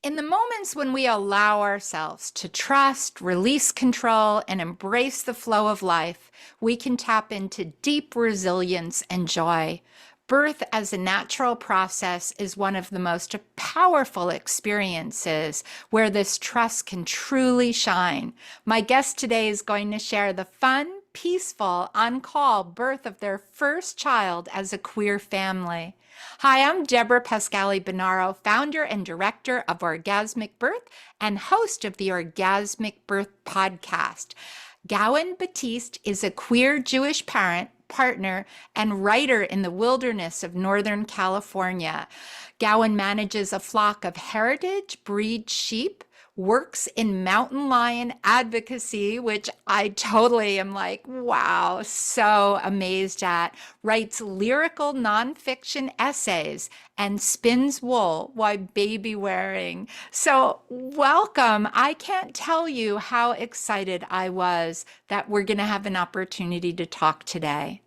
In the moments when we allow ourselves to trust, release control, and embrace the flow of life, we can tap into deep resilience and joy. Birth as a natural process is one of the most powerful experiences where this trust can truly shine. My guest today is going to share the fun, peaceful, on call birth of their first child as a queer family. Hi, I'm Deborah Pascali-Bonaro, founder and director of Orgasmic Birth and host of the Orgasmic Birth podcast. Gowan Batist is a queer Jewish parent, partner, and writer in the wilderness of Northern California. Gowan manages a flock of heritage breed sheep, works in mountain lion advocacy, which I totally am like, wow, so amazed at, writes lyrical nonfiction essays, and spins wool while baby wearing. So, welcome. I can't tell you how excited I was that we're going to have an opportunity to talk today.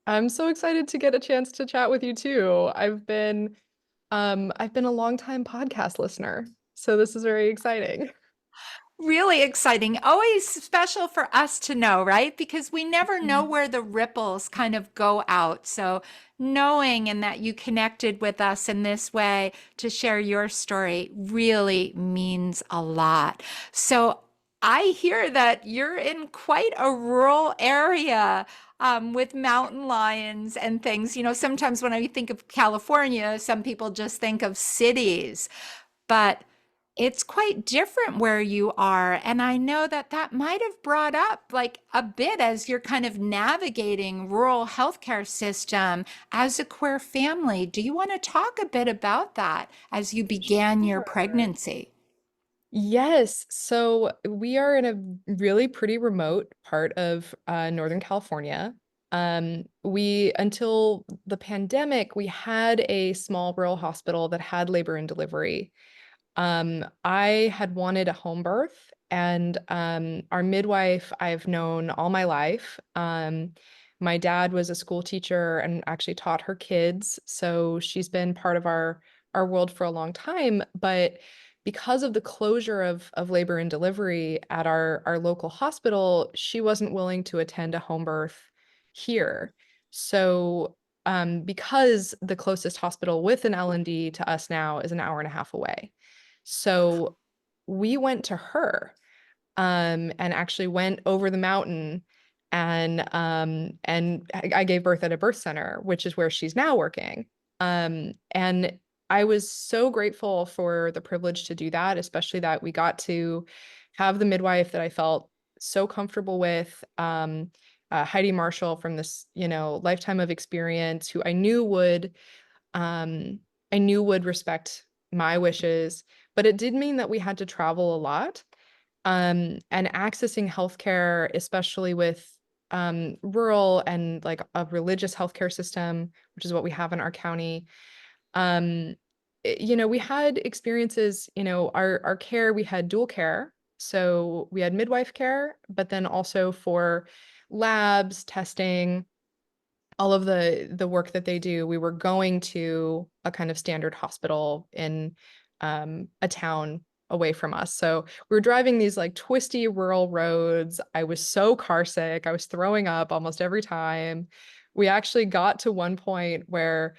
I'm so excited to get a chance to chat with you too. I've been a longtime podcast listener, so this is very exciting. Really exciting. Always special for us to know, right? Because we never know Mhm. where the ripples kind of go out. So, knowing and that you connected with us in this way to share your story really means a lot. So, I hear that you're in quite a rural area with mountain lions and things. Sometimes when I think of California, some people just think of cities, but it's quite different where you are. And I know that that might have brought up like a bit as you're kind of navigating rural healthcare system as a queer family. Do you want to talk a bit about that as you began your Sure. pregnancy? Yes, so we are in a really pretty remote part of Northern California. We until the pandemic, we had a small rural hospital that had labor and delivery. I had wanted a home birth, and our midwife I've known all my life. My dad was a school teacher and actually taught her kids, so she's been part of our world for a long time. But because of the closure of labor and delivery at our local hospital, she wasn't willing to attend a home birth here. So because the closest hospital with an L&D to us now is an hour and a half away. So we went to her, and actually went over the mountain, and I gave birth at a birth center, which is where she's now working. And I was so grateful for the privilege to do that, especially that we got to have the midwife that I felt so comfortable with, Heidi Marshall from this, lifetime of experience, who um, I knew would respect my wishes, but it did mean that we had to travel a lot. And accessing healthcare, especially with rural and like a religious healthcare system, which is what we have in our county. Um, we had experiences, our care, we had dual care. So we had midwife care, but then also for labs, testing, all of the work that they do, we were going to a kind of standard hospital in a town away from us. So we were driving these like twisty rural roads. I was so car sick. I was throwing up almost every time. We actually got to one point where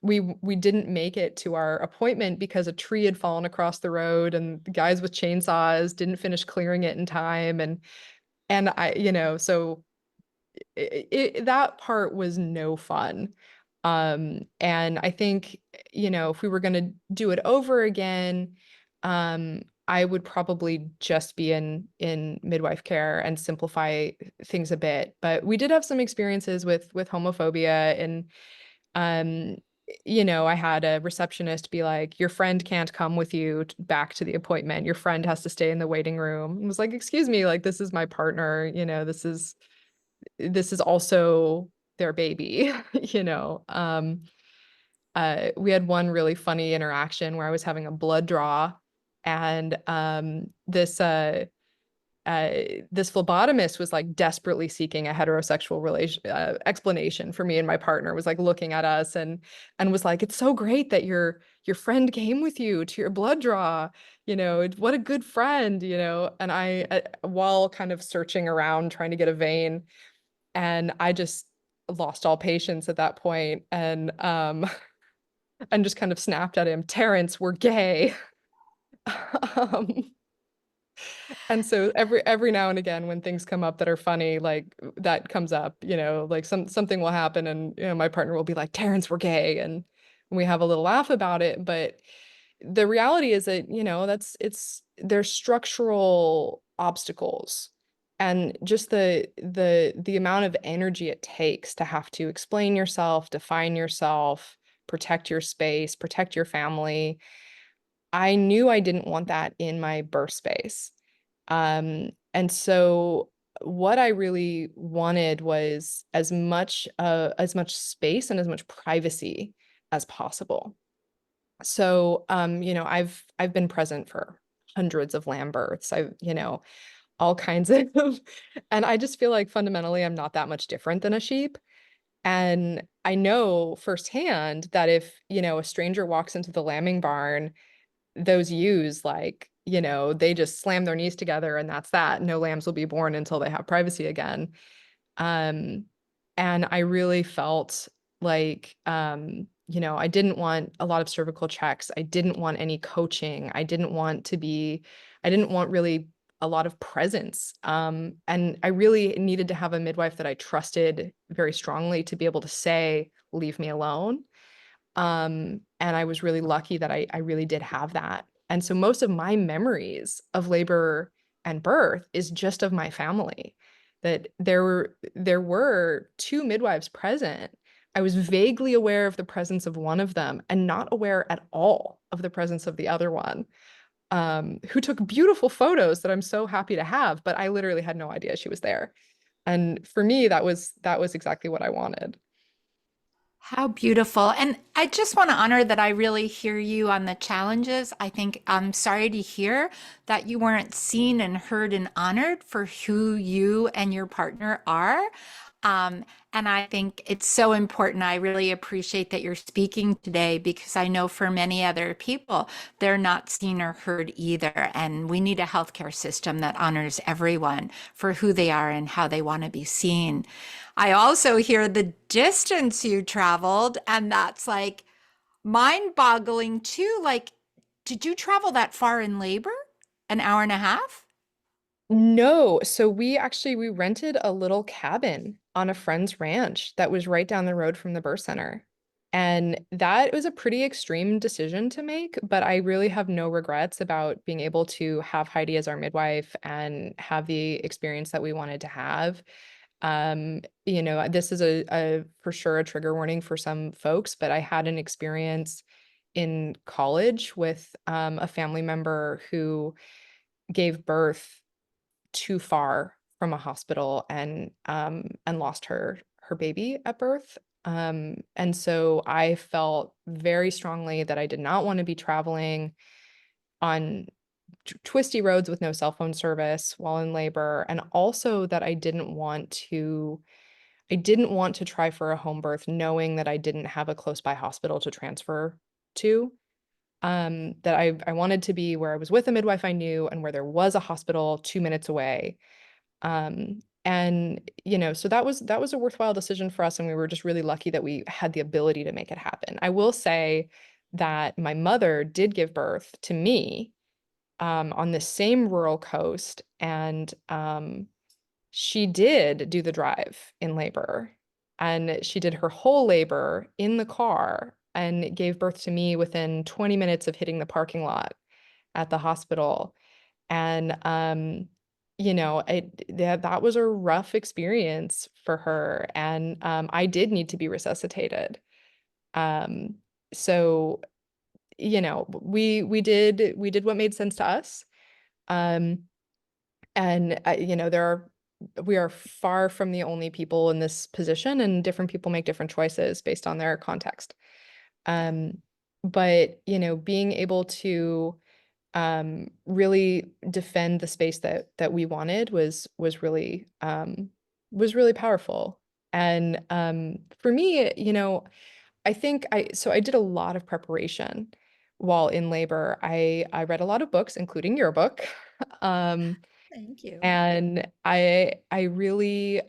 we didn't make it to our appointment because a tree had fallen across the road, and the guys with chainsaws didn't finish clearing it in time. And so that part was no fun. And I think, if we were going to do it over again, I would probably just be in midwife care and simplify things a bit. But we did have some experiences with homophobia, and um, I had a receptionist be like, "Your friend can't come with you back to the appointment. Your friend has to stay in the waiting room." I was like, "Excuse me, like this is my partner. This is also their baby." you know. We had one really funny interaction where I was having a blood draw, and this this phlebotomist was like desperately seeking a heterosexual explanation for me and my partner, was like looking at us and was like, it's so great that your friend came with you to your blood draw, what a good friend, and I, while kind of searching around trying to get a vein, and I just lost all patience at that point, and just kind of snapped at him, Terrence, we're gay. um, And so every now and again when things come up that are funny, like that comes up, like something will happen and my partner will be like, Terrence, we're gay, and we have a little laugh about it. But the reality is that, there's structural obstacles, and just the amount of energy it takes to have to explain yourself, define yourself, protect your space, protect your family. I knew I didn't want that in my birth space. And so what I really wanted was as much space and as much privacy as possible. So, I've been present for hundreds of lamb births. All kinds of, and I just feel like fundamentally I'm not that much different than a sheep. And I know firsthand that if, a stranger walks into the lambing barn, those ewes, like, they just slam their knees together and that's that. No lambs will be born until they have privacy again. Um, and I really felt like, I didn't want a lot of cervical checks. I didn't want any coaching. I didn't want really a lot of presence. And I really needed to have a midwife that I trusted very strongly to be able to say, leave me alone. And I was really lucky that I really did have that. And so most of my memories of labor and birth is just of my family, that there were two midwives present. I was vaguely aware of the presence of one of them and not aware at all of the presence of the other one, who took beautiful photos that I'm so happy to have, but I literally had no idea she was there. And for me, that was exactly what I wanted. How beautiful. And I just want to honor that I really hear you on the challenges. I think I'm sorry to hear that you weren't seen and heard and honored for who you and your partner are. Um, and I think it's so important. I really appreciate that you're speaking today because I know for many other people, they're not seen or heard either. And we need a healthcare system that honors everyone for who they are and how they want to be seen. I also hear the distance you traveled, and that's like mind-boggling too. Like, did you travel that far in labor? An hour and a half? No, so we rented a little cabin on a friend's ranch that was right down the road from the birth center. And that was a pretty extreme decision to make, but I really have no regrets about being able to have Heidi as our midwife and have the experience that we wanted to have. This is a for sure a trigger warning for some folks, but I had an experience in college with a family member who gave birth too far from a hospital and lost her baby at birth. And so I felt very strongly that I did not want to be traveling on twisty roads with no cell phone service while in labor, and also that I didn't want to try for a home birth knowing that I didn't have a close by hospital to transfer to. That I wanted to be where I was with a midwife I knew and where there was a hospital 2 minutes away. And so that was a worthwhile decision for us, and we were just really lucky that we had the ability to make it happen. I will say that my mother did give birth to me on the same rural coast, and she did do the drive in labor, and she did her whole labor in the car and gave birth to me within 20 minutes of hitting the parking lot at the hospital. And that was a rough experience for her, and I did need to be resuscitated. Um, so we did what made sense to us. Um, and we are far from the only people in this position, and different people make different choices based on their context. Um, but being able to really defend the space that we wanted was really powerful. And for me, I think I did a lot of preparation while in labor. I read a lot of books, including your book. Um, Thank you. and I really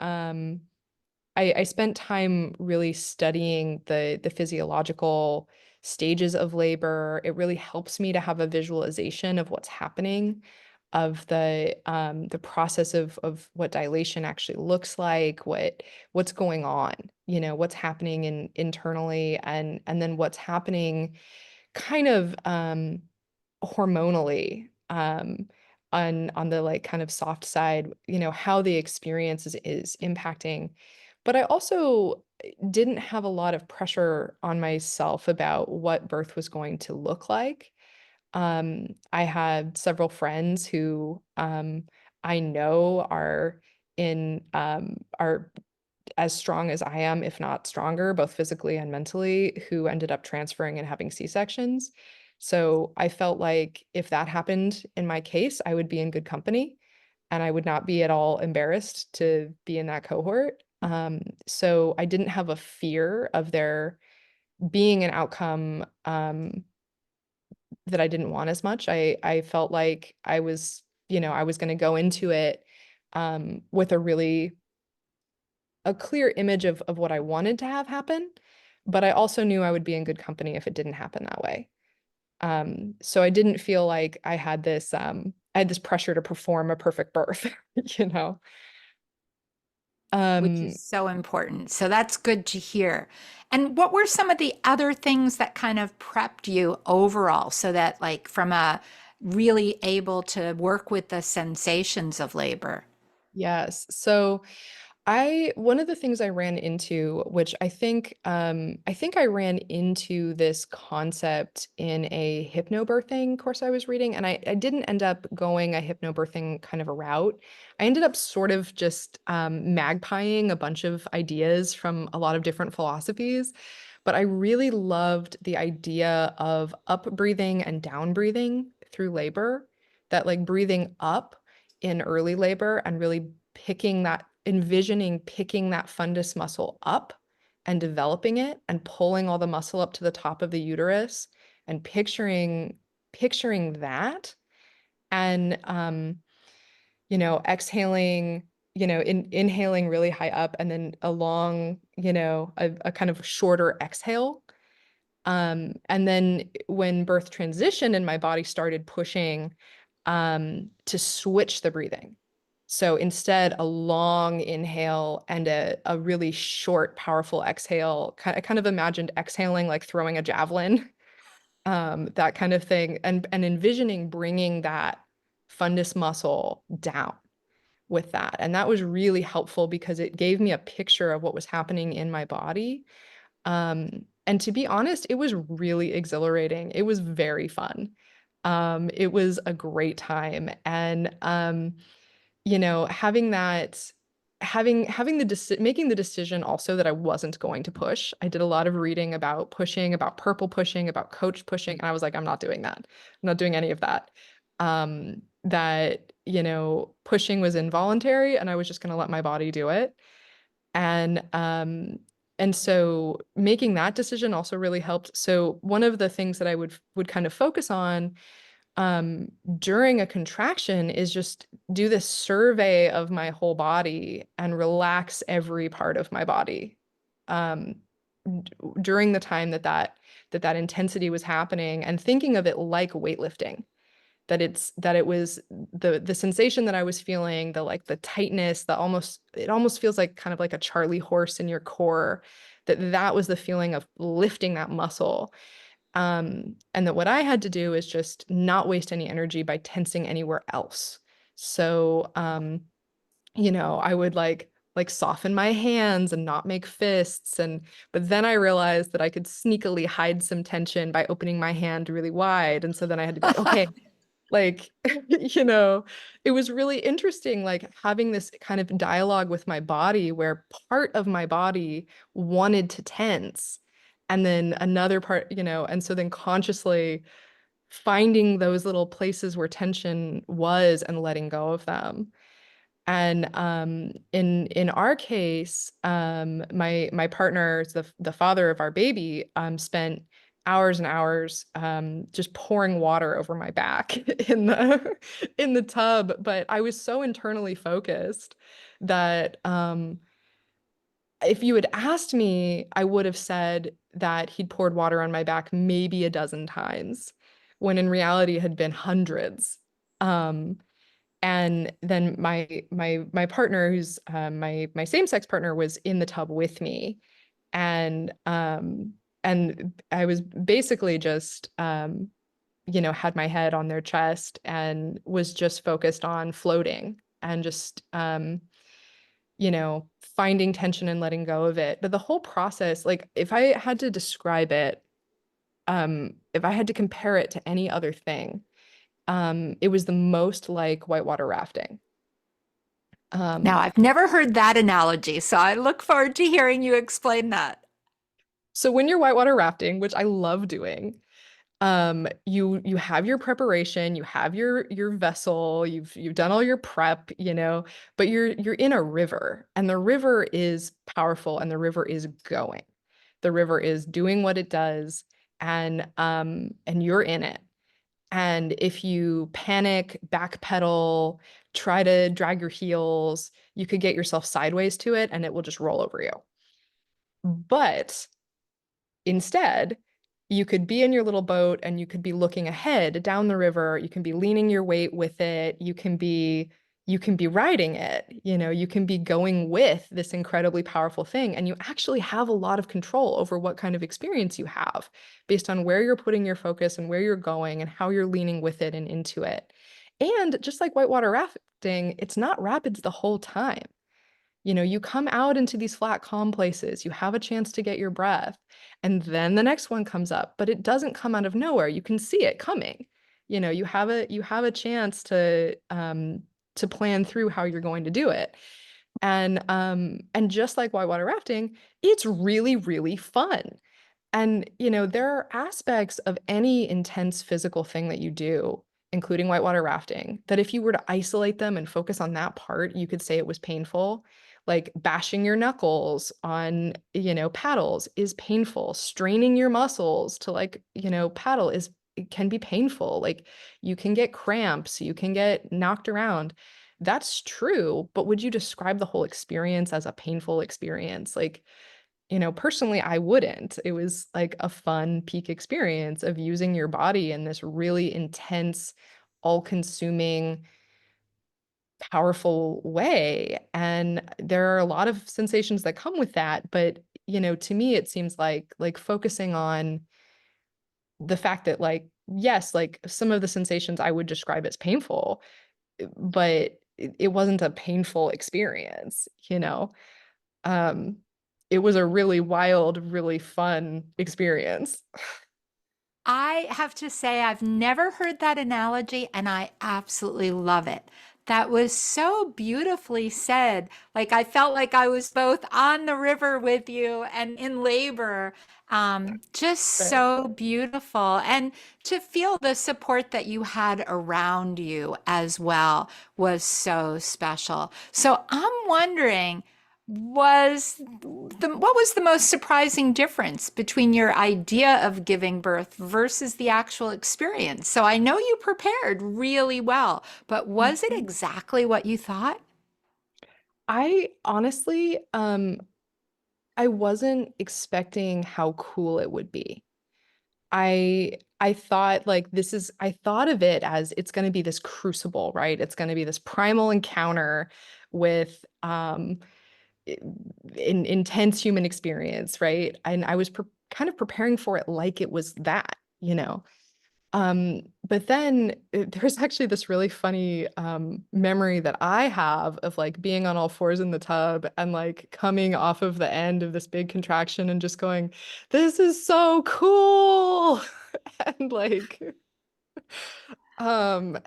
I spent time really studying the physiological stages of labor. It really helps me to have a visualization of what's happening, of the process of what dilation actually looks like, what's going on, what's happening internally, and then what's happening kind of hormonally, on the like kind of soft side, how the experience is impacting. But I also didn't have a lot of pressure on myself about what birth was going to look like. I had several friends who I know are as strong as I am, if not stronger, both physically and mentally, who ended up transferring and having C-sections. So I felt like if that happened in my case, I would be in good company and I would not be at all embarrassed to be in that cohort. So I didn't have a fear of there being an outcome that I didn't want as much. I felt like I was going to go into it with a clear image of what I wanted to have happen, but I also knew I would be in good company if it didn't happen that way. So I didn't feel like I had this pressure to perform a perfect birth, you know. Which is Um, so important. So that's good to hear. And what were some of the other things that kind of prepped you overall so that, like, from a really able to work with the sensations of labor? yes. So I one of the things I ran into, which I think I ran into this concept in a hypnobirthing course I was reading, and I didn't end up going a hypnobirthing kind of a route. I ended up sort of just magpieing a bunch of ideas from a lot of different philosophies, but I really loved the idea of up breathing and down breathing through labor, that like breathing up in early labor and really envisioning picking that fundus muscle up and developing it and pulling all the muscle up to the top of the uterus and picturing that and exhaling, inhaling really high up and then a long, a kind of shorter exhale. And then when birth transitioned and my body started pushing to switch the breathing. So instead, a long inhale and a really short, powerful exhale. I kind of imagined exhaling like throwing a javelin, that kind of thing, and envisioning bringing that fundus muscle down with that. And that was really helpful because it gave me a picture of what was happening in my body. And to be honest, it was really exhilarating. It was very fun. It was a great time. And having that having making the decision also that I wasn't going to push. I did a lot of reading about pushing, about purple pushing, about coach pushing, and I was like, I'm not doing that. I'm not doing any of that. That, pushing was involuntary and I was just going to let my body do it. And so making that decision also really helped. So one of the things that I would kind of focus on during a contraction is just do this survey of my whole body and relax every part of my body. Um, During the time that intensity was happening and thinking of it like weightlifting, that it was the sensation that I was feeling, the tightness, it almost feels like kind of like a Charlie horse in your core, that was the feeling of lifting that muscle. And that what I had to do is just not waste any energy by tensing anywhere else. So, I would like soften my hands and not make fists. But then I realized that I could sneakily hide some tension by opening my hand really wide. And so then I had to be like, okay, like, it was really interesting, like having this kind of dialogue with my body where part of my body wanted to tense and then another part, and so then consciously finding those little places where tension was and letting go of them. And in our case, my partner, the father of our baby, spent hours and hours just pouring water over my back in the tub. But I was so internally focused that if you had asked me, I would have said that he'd poured water on my back maybe a dozen times, when in reality it had been hundreds. Um, and then my partner, who's my same-sex partner, was in the tub with me, and I was basically just had my head on their chest and was just focused on floating and just finding tension and letting go of it. But the whole process, like if I had to describe it, if I had to compare it to any other thing, it was the most like whitewater rafting. Now, Um, I've never heard that analogy, so I look forward to hearing you explain that. so when you're whitewater rafting, which I love doing, you have your preparation, you have your vessel, you've done all your prep, but you're in a river, and the river is powerful, and the river is going. The river is doing what it does, and you're in it. And if you panic, backpedal, try to drag your heels, you could get yourself sideways to it and it will just roll over you. But instead, you could be in your little boat and you could be looking ahead down the river. You can be leaning your weight with it. You can be riding it. You can be going with this incredibly powerful thing. And you actually have a lot of control over what kind of experience you have based on where you're putting your focus and where you're going and how you're leaning with it and into it. And just like whitewater rafting, it's not rapids the whole time. You come out into these flat, calm places, you have a chance to get your breath, and then the next one comes up, but it doesn't come out of nowhere. You can see it coming. You have a chance to plan through how you're going to do it. And just like whitewater rafting, it's really, really fun. And, there are aspects of any intense physical thing that you do, including whitewater rafting, that if you were to isolate them and focus on that part, you could say it was painful. Like bashing your knuckles on, paddles is painful. Straining your muscles to paddle it can be painful. Like you can get cramps, you can get knocked around. That's true, but would you describe the whole experience as a painful experience? Like, personally, I wouldn't. It was like a fun peak experience of using your body in this really intense, all-consuming, powerful way. And there are a lot of sensations that come with that. But, to me, it seems like focusing on the fact that yes, like some of the sensations I would describe as painful, but it wasn't a painful experience. Um, it was a really wild, really fun experience. I have to say, I've never heard that analogy, and I absolutely love it. That was so beautifully said. Like, I felt like I was both on the river with you and in labor. Just Right. so beautiful. And to feel the support that you had around you as well was so special. So I'm wondering, what was the most surprising difference between your idea of giving birth versus the actual experience? So I know you prepared really well, but was it Mhm. exactly what you thought? I honestly, I wasn't expecting how cool it would be. I thought I thought of it as it's going to be this crucible, right? It's going to be this primal encounter with i- intense human experience, right? And I was kind of preparing for it like it was that. But then there's actually this really funny memory that I have of like being on all fours in the tub and like coming off of the end of this big contraction and just going, this is so cool. And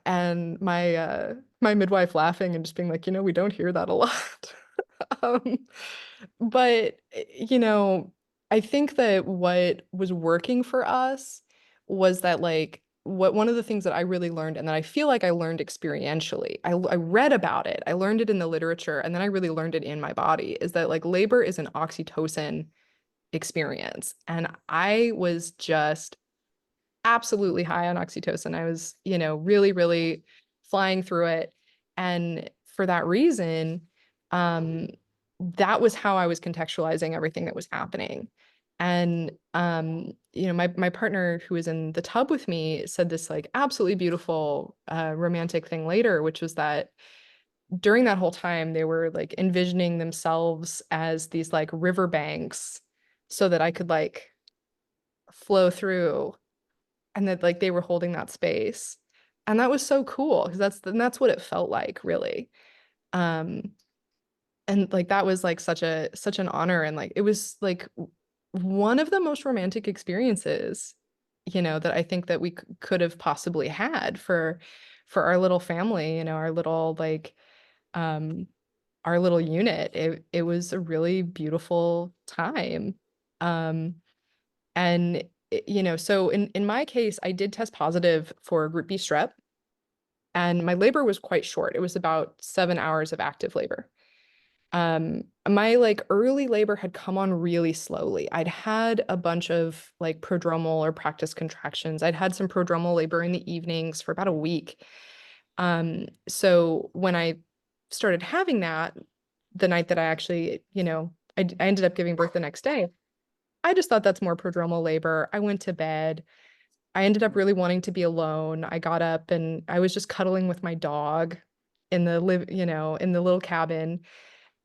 and my midwife laughing and just being like, we don't hear that a lot. Um, but I think that what was working for us was that one of the things that I really learned, and that I feel like I learned experientially, I read about it, I learned it in the literature, and then I really learned it in my body, is that like labor is an oxytocin experience. And I was just absolutely high on oxytocin. I was, really, really flying through it. And for that reason, um, that was how I was contextualizing everything that was happening. And my partner who was in the tub with me said this like absolutely beautiful romantic thing later, which was that during that whole time they were like envisioning themselves as these like riverbanks so that I could like flow through, and that like they were holding that space. And that was so cool because that's what it felt like, really. Um and like that was like such an honor, and like it was like one of the most romantic experiences, that I think that we could have possibly had for our little family, um our little unit. It was a really beautiful time. Um and so in my case, I did test positive for group B strep, and my labor was quite short. It was about 7 hours of active labor. My like early labor had come on really slowly. I'd had a bunch of like prodromal or practice contractions. I'd had some prodromal labor in the evenings for about a week. So when I started having that, the night that I actually, I ended up giving birth the next day, I just thought that's more prodromal labor. I went to bed. I ended up really wanting to be alone. I got up and I was just cuddling with my dog in the in the little cabin.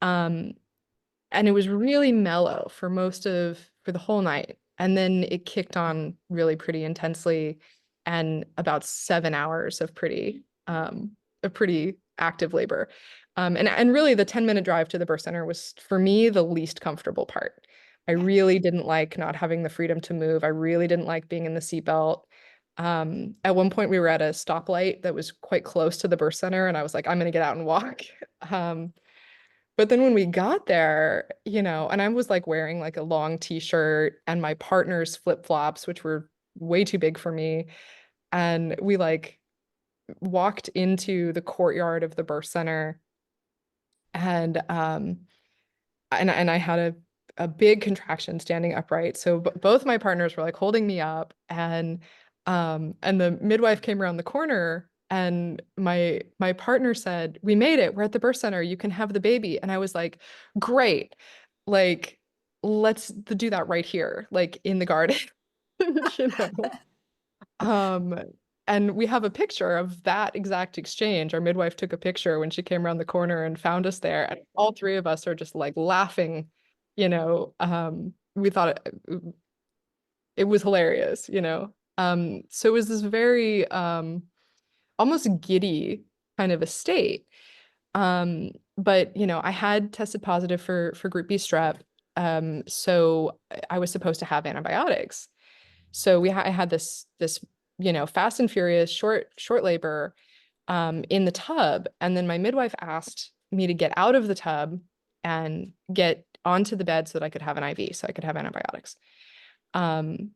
Um, and it was really mellow for the whole night. And then it kicked on really pretty intensely, and about 7 hours of pretty active labor. And really the 10-minute drive to the birth center was for me the least comfortable part. I really didn't like not having the freedom to move. I really didn't like being in the seatbelt. At one point we were at a stoplight that was quite close to the birth center, and I was like, I'm gonna get out and walk. But then when we got there, and I was like wearing like a long t-shirt and my partner's flip-flops, which were way too big for me. And we like walked into the courtyard of the birth center, and I had a big contraction standing upright. So both my partners were like holding me up, and the midwife came around the corner, and my partner said, "We made it. We're at the birth center. You can have the baby." And I was like, "Great. Like let's do that right here, like in the garden." You know. Um, and we have a picture of that exact exchange. Our midwife took a picture when she came around the corner and found us there. And all three of us are just like laughing, we thought it was hilarious. So it was this very almost giddy kind of a state. But I had tested positive for group B strep. So I was supposed to have antibiotics. So I had this fast and furious short labor in the tub, and then my midwife asked me to get out of the tub and get onto the bed so that I could have an IV, so I could have antibiotics. Um,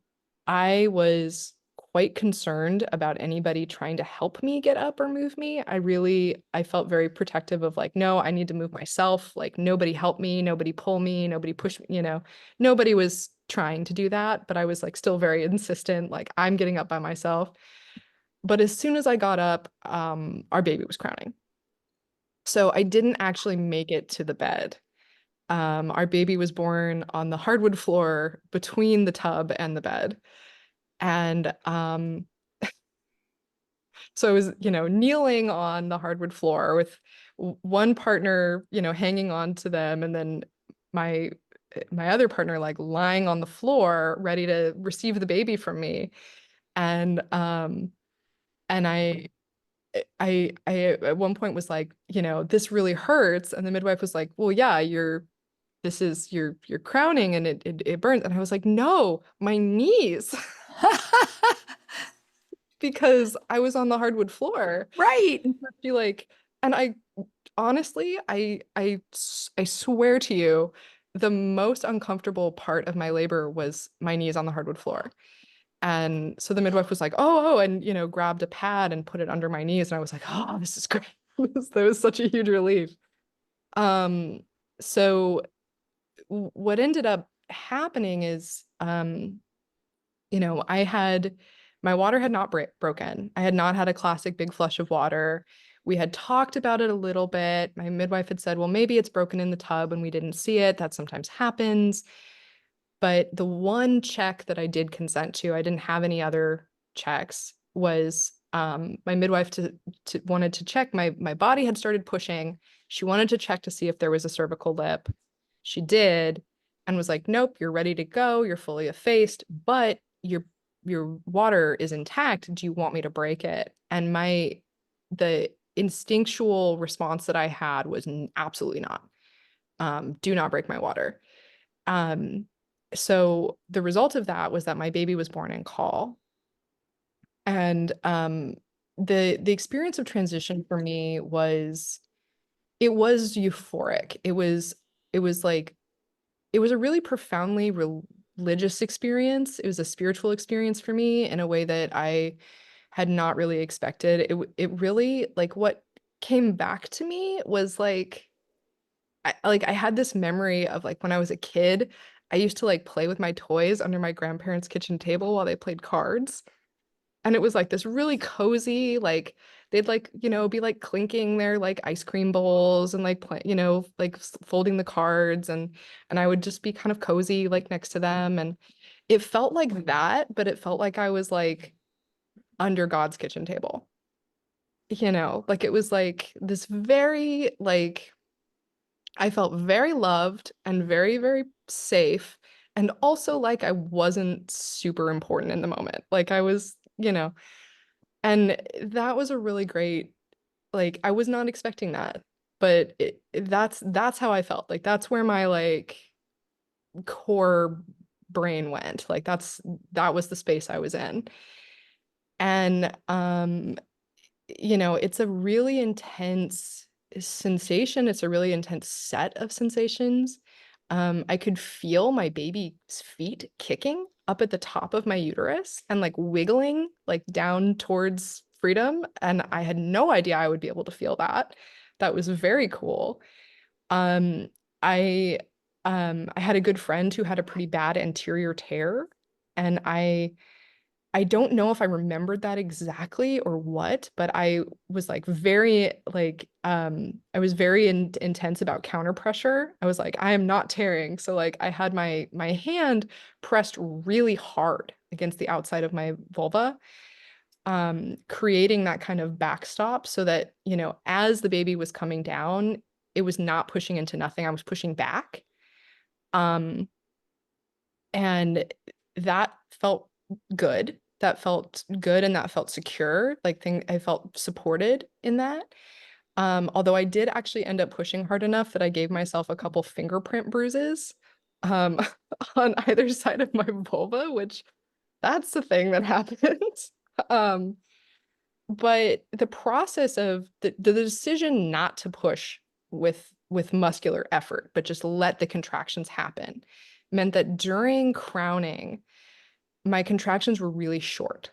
I was quite concerned about anybody trying to help me get up or move me. I felt very protective of like, no, I need to move myself. Like nobody help me, nobody pull me, nobody push me, nobody was trying to do that, but I was like still very insistent, like I'm getting up by myself. But as soon as I got up, our baby was crowning. So I didn't actually make it to the bed. Our baby was born on the hardwood floor between the tub and the bed. And so I was, kneeling on the hardwood floor with one partner, hanging on to them, and then my my other partner like lying on the floor ready to receive the baby from me. And I at one point was like, this really hurts. And the midwife was like, well, yeah, you're crowning and it burns. And I was like, no, my knees. Because I was on the hardwood floor. Right. And she like, and I honestly, I swear to you, the most uncomfortable part of my labor was my knees on the hardwood floor. And so the midwife was like, oh, and, grabbed a pad and put it under my knees. And I was like, oh, this is great. That was such a huge relief. Um, so what ended up happening is, I had my water had not broken. I had not had a classic big flush of water. We had talked about it a little bit. My midwife had said, well, maybe it's broken in the tub and we didn't see it. That sometimes happens. But the one check that I did consent to, I didn't have any other checks, was my midwife wanted to check. My body had started pushing. She wanted to check to see if there was a cervical lip. She did, and was like, nope, you're ready to go. You're fully effaced, but your water is intact. Do you want me to break it? And the instinctual response that I had was absolutely not. Do not break my water. Um, so the result of that was that my baby was born in Caul. And the experience of transition for me was, it was euphoric. It was a really profoundly religious experience. It was a spiritual experience for me in a way that I had not really expected. It really, like, what came back to me was like, I had this memory of, like, when I was a kid, I used to like play with my toys under my grandparents' kitchen table while they played cards. And it was like this really cozy, like, they'd like, be like clinking their like ice cream bowls and like play, like folding the cards, and I would just be kind of cozy like next to them. And it felt like that, but it felt like I was like under God's kitchen table. Like it was like this very like, I felt very loved and very, very safe. And also like I wasn't super important in the moment. Like I was, and that was a really great, like, I was not expecting that. But that's how I felt. Like that's where my like core brain went. Like that was the space I was in. And it's a really intense sensation. It's a really intense set of sensations. I could feel my baby's feet kicking up at the top of my uterus and like wiggling like down towards freedom. And I had no idea I would be able to feel that. That was very cool. Um, I I had a good friend who had a pretty bad anterior tear, and I don't know if I remembered that exactly or what, but I was like very like I was very intense about counter pressure. I was like, I am not tearing. So like I had my hand pressed really hard against the outside of my vulva, creating that kind of backstop so that, as the baby was coming down, it was not pushing into nothing. I was pushing back. Um, and that felt good. That felt good and that felt secure. I felt supported in that. Although I did actually end up pushing hard enough that I gave myself a couple fingerprint bruises um, on either side of my vulva, which that's the thing that happens. Um, but the process of the decision not to push with muscular effort, but just let the contractions happen, meant that during crowning, my contractions were really short.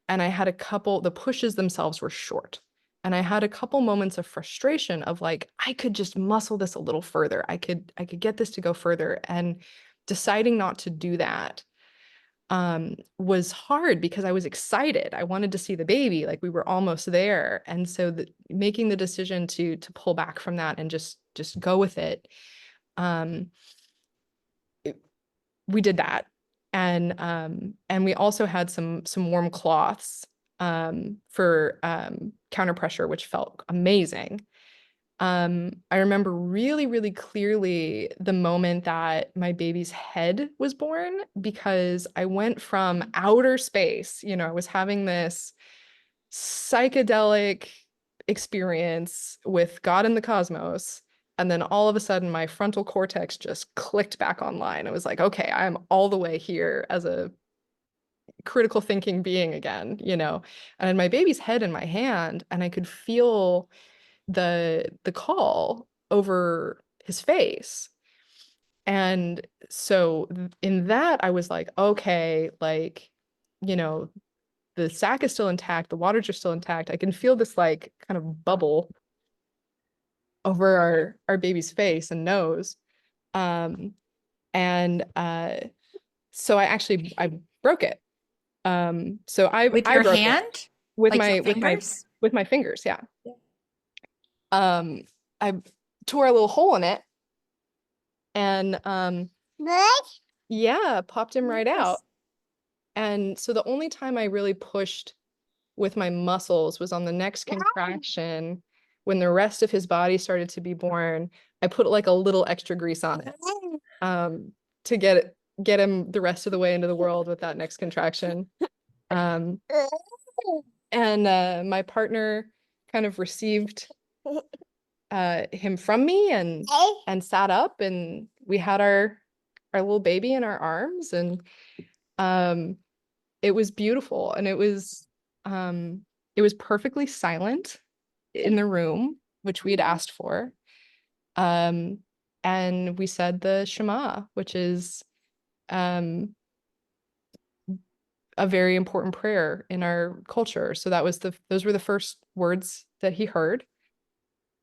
And the pushes themselves were short. And I had a couple moments of frustration of like, I could just muscle this a little further. I could get this to go further. And deciding not to do that was hard because I was excited. I wanted to see the baby, like we were almost there. And so making the decision to pull back from that and just go with it, um, we did that. And we also had some warm cloths for counter pressure, which felt amazing. I remember really, really clearly the moment that my baby's head was born, because I went from outer space, I was having this psychedelic experience with God and the cosmos. And then all of a sudden, my frontal cortex just clicked back online. I was like, okay, I'm all the way here as a critical thinking being again, And I had my baby's head in my hand, and I could feel the call over his face. And so in that, I was like, okay, like you know, the sac is still intact, the waters are still intact. I can feel this like kind of bubble over our baby's face and nose. Um, and so I broke it. So With I your broke it hand? with Like your my fingers? with my fingers, yeah. I tore a little hole in it and yeah, popped him right out. And so the only time I really pushed with my muscles was on the next contraction when the rest of his body started to be born. I put like a little extra grease on it to get him the rest of the way into the world with that next contraction. Um, and my partner kind of received him from me and sat up, and we had our little baby in our arms, and it was beautiful, and it was perfectly silent in the room, which we had asked for. And we said the Shema, which is a very important prayer in our culture. So those were the first words that he heard.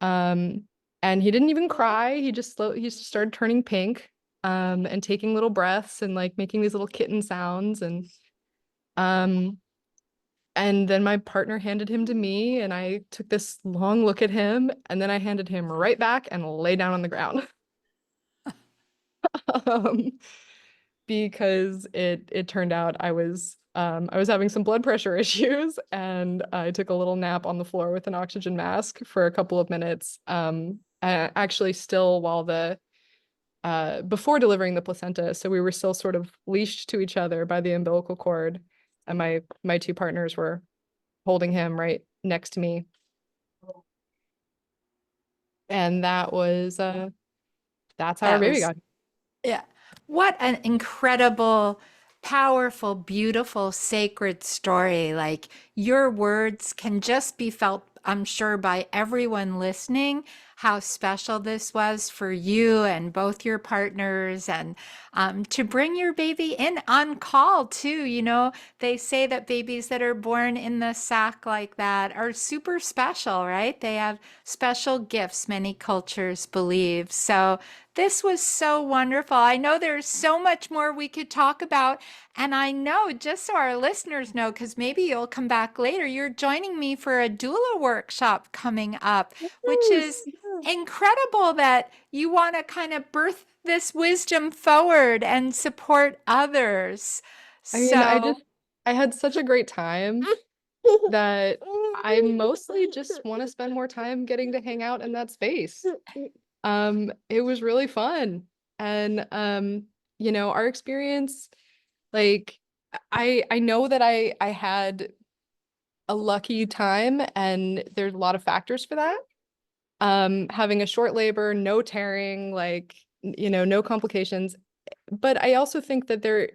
And he didn't even cry. He just started turning pink, and taking little breaths and like making these little kitten sounds. And then my partner handed him to me, and I took this long look at him, and then I handed him right back and lay down on the ground. um, because it turned out I was having some blood pressure issues, and I took a little nap on the floor with an oxygen mask for a couple of minutes. Actually still while before delivering the placenta, so we were still sort of leashed to each other by the umbilical cord, and my two partners were holding him right next to me. And that's how our That baby was got. Yeah. What an incredible, powerful, beautiful, sacred story. Like your words can just be felt, I'm sure, by everyone listening, how special this was for you and both your partners, and to bring your baby in on call too. They say that babies that are born in the sac like that are super special, right? They have special gifts, many cultures believe. So, this was so wonderful. I know there's so much more we could talk about. And I know, just so our listeners know, because maybe you'll come back later, you're joining me for a doula workshop coming up, which is incredible that you want to kind of birth this wisdom forward and support others. I mean, So, I had such a great time that I mostly just want to spend more time getting to hang out in that space. It was really fun. And our experience, like I know that I had a lucky time, and there's a lot of factors for that. Having a short labor, no tearing, like no complications. But I also think that there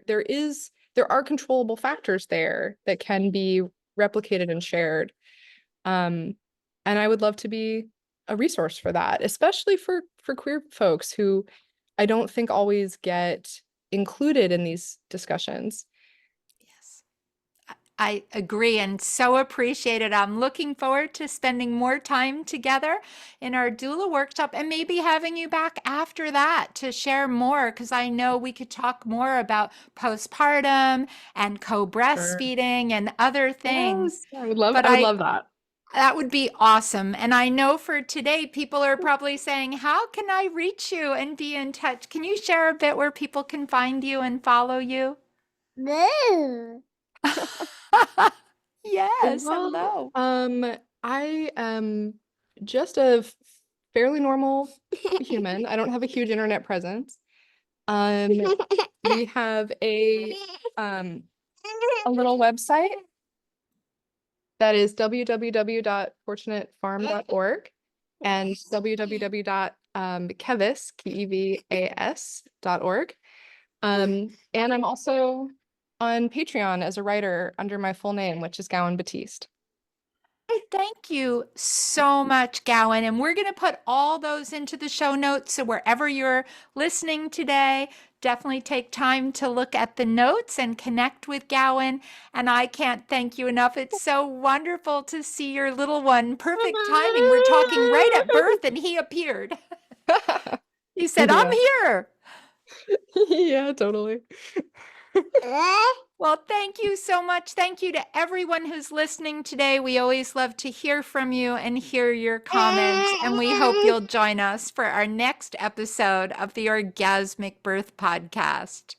are controllable factors there that can be replicated and shared. Um, and I would love to be a resource for that, especially for queer folks who I don't think always get included in these discussions. yes. I agree and so appreciate it. I'm looking forward to spending more time together in our doula workshop and maybe having you back after that to share more, because I know we could talk more about postpartum and Sure. co-breastfeeding and other things. Yes, But I would love that. that would be awesome. And I know for today, people are probably saying, how can I reach you and be in touch? Can you share a bit where people can find you and follow you? No. Yes, Well, hello. I am just a fairly normal human. I don't have a huge internet presence. Um, we have a little website that is www.fortunatefarm.org and www.𝐄𝐍𝐉𝐎𝐾.org. And I'm also on Patreon as a writer under my full name, which is Gowan Batist. Thank you so much, Gowan. And we're going to put all those into the show notes. So wherever you're listening today, definitely take time to look at the notes and connect with Gowan. And I can't thank you enough. It's so wonderful to see your little one. Perfect timing. We're talking right at birth, and he appeared. He said, I'm here. Yeah, totally. Well, thank you so much. Thank you to everyone who's listening today. We always love to hear from you and hear your comments. And we hope you'll join us for our next episode of the Orgasmic Birth Podcast.